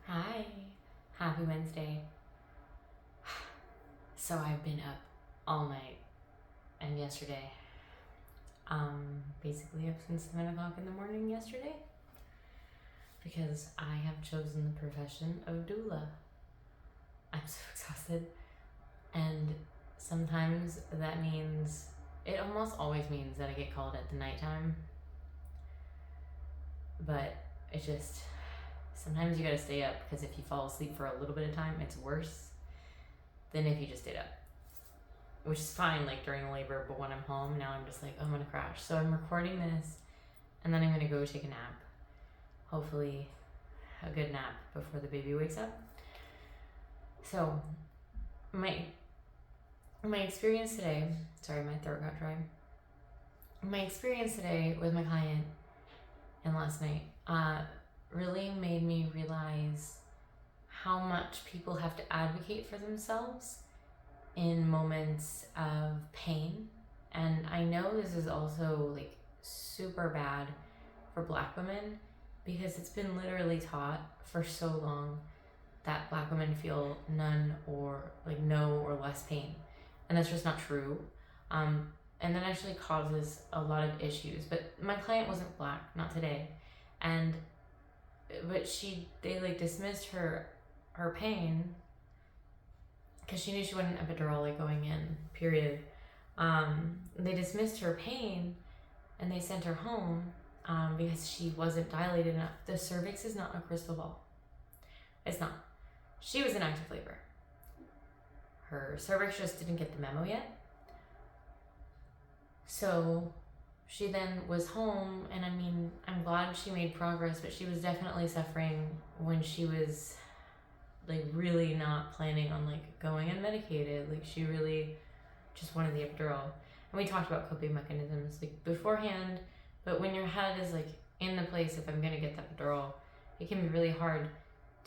Hi, happy Wednesday. So I've been up all night and yesterday. Basically up since 7 o'clock in the morning yesterday because I have chosen the profession of doula. I'm so exhausted, and sometimes that means, it almost always means that I get called at the nighttime, but it just, sometimes you gotta stay up because if you fall asleep for a little bit of time, it's worse than if you just stayed up. Which is fine, like during labor, but when I'm home now, I'm just like, oh, I'm gonna crash. So I'm recording this, and then I'm gonna go take a nap. Hopefully, a good nap before the baby wakes up. So, my experience today. Sorry, my throat got dry. My experience today with my client and last night really made me realize how much people have to advocate for themselves in moments of pain. And I know this is also like super bad for Black women because it's been literally taught for so long that Black women feel none or like no or less pain, and that's just not true. And that actually causes a lot of issues. But my client wasn't Black, not today, but they like dismissed her pain because she knew she wanted an epidural like going in, period. They dismissed her pain and they sent her home because she wasn't dilated enough. The cervix is not a crystal ball. It's not. She was in active labor. Her cervix just didn't get the memo yet. So she then was home, and I mean, I'm glad she made progress, but she was definitely suffering when she was like really not planning on like going unmedicated. Like she really just wanted the epidural. And we talked about coping mechanisms like beforehand, but when your head is like in the place, if I'm gonna get the epidural, it can be really hard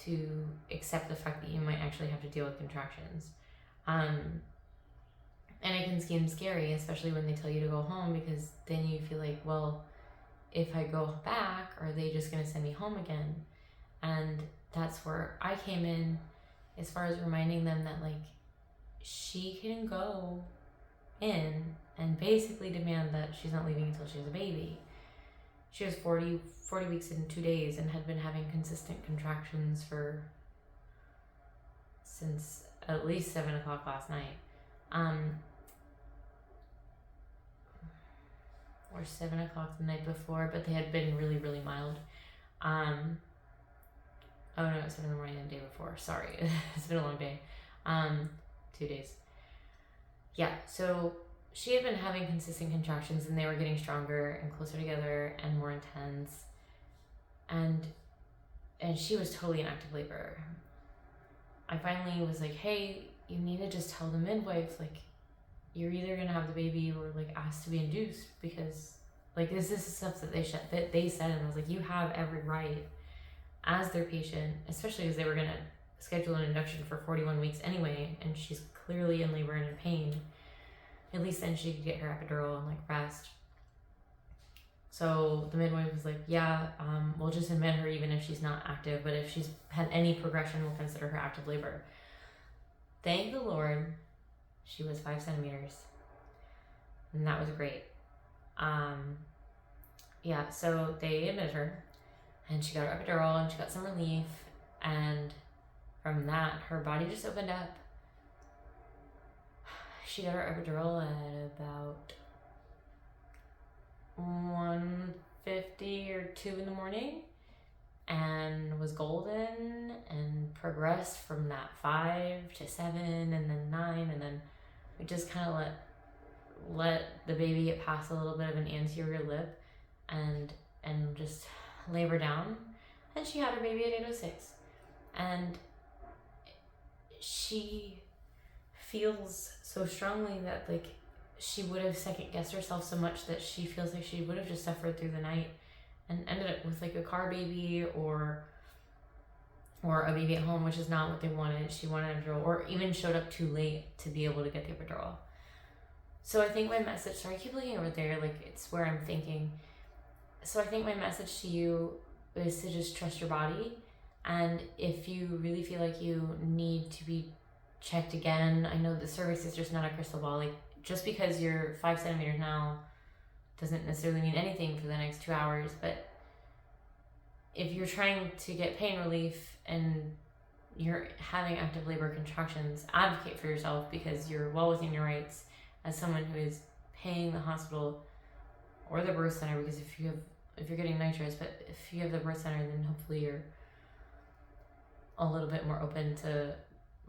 to accept the fact that you might actually have to deal with contractions. And it can seem scary, especially when they tell you to go home, because then you feel like, well, if I go back, are they just gonna send me home again? And that's where I came in, as far as reminding them that like she can go in and basically demand that she's not leaving until she has a baby. She was 40 weeks and 2 days and had been having consistent contractions since at least 7 o'clock last night. Or 7 o'clock the night before, but they had been really, really mild. Oh no, it was 7 in the morning the day before. Sorry, it's been a long day. 2 days. Yeah, so she had been having consistent contractions, and they were getting stronger and closer together and more intense. And she was totally in active labor. I finally was like, hey, you need to just tell the midwife, like, you're either gonna have the baby or like ask to be induced, because like this is stuff that they said, and I was like, you have every right as their patient, especially because they were gonna schedule an induction for 41 weeks anyway, and she's clearly in labor and in pain. At least then she could get her epidural and like rest. So the midwife was like, yeah, we'll just admit her even if she's not active, but if she's had any progression, we'll consider her active labor. Thank the Lord, she was 5 centimeters, and that was great. Yeah, so they admitted her, and she got her epidural, and she got some relief, and from that, her body just opened up. She got her epidural at about 1:50 or 2 in the morning, and was golden, and progressed from that 5 to 7, and then 9, and then we just kind of let the baby get past a little bit of an anterior lip, and just labor down, and she had her baby at 8:06, and she feels so strongly that like she would have second guessed herself so much that she feels like she would have just suffered through the night and ended up with like a car baby or a baby at home, which is not what they wanted. She wanted an epidural, or even showed up too late to be able to get the epidural. So I think my message, sorry, I keep looking over there, like it's where I'm thinking. So I think my message to you is to just trust your body And if you really feel like you need to be checked again, I know the cervix is just not a crystal ball. Like, just because you're 5 centimeters now doesn't necessarily mean anything for the next 2 hours. But if you're trying to get pain relief and you're having active labor contractions, advocate for yourself, because you're well within your rights as someone who is paying the hospital or the birth center, because if you're getting nitrous, but if you have the birth center, then hopefully you're a little bit more open to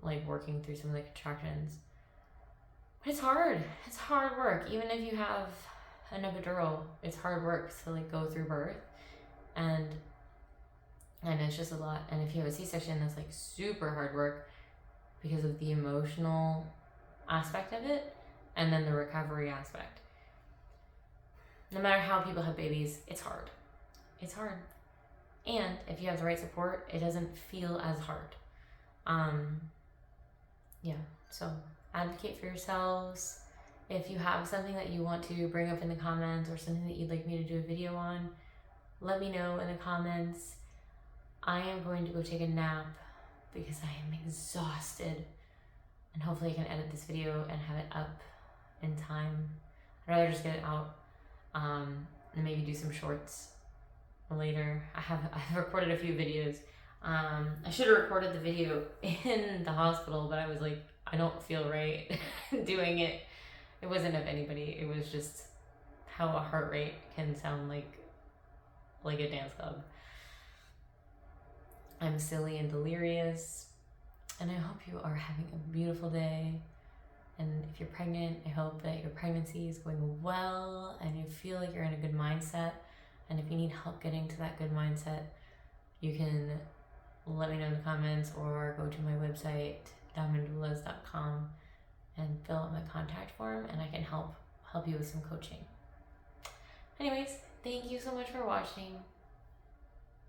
like working through some of the contractions. But it's hard. It's hard work. Even if you have an epidural, it's hard work to like go through birth, and it's just a lot. And if you have a C-section, that's like super hard work because of the emotional aspect of it and then the recovery aspect. No matter how people have babies, it's hard. It's hard. And if you have the right support, it doesn't feel as hard. Yeah, so advocate for yourselves. If you have something that you want to bring up in the comments or something that you'd like me to do a video on, let me know in the comments. I am going to go take a nap because I am exhausted, and hopefully I can edit this video and have it up in time. I'd rather just get it out and maybe do some shorts later. I've recorded a few videos. I should have recorded the video in the hospital, but I was like, I don't feel right doing it. It wasn't of anybody. It was just how a heart rate can sound like a dance club. I'm silly and delirious, and I hope you are having a beautiful day. And if you're pregnant, I hope that your pregnancy is going well and you feel like you're in a good mindset. And if you need help getting to that good mindset, you can let me know in the comments or go to my website, diamonddoulas.com, and fill out my contact form, and I can help you with some coaching. Anyways, thank you so much for watching.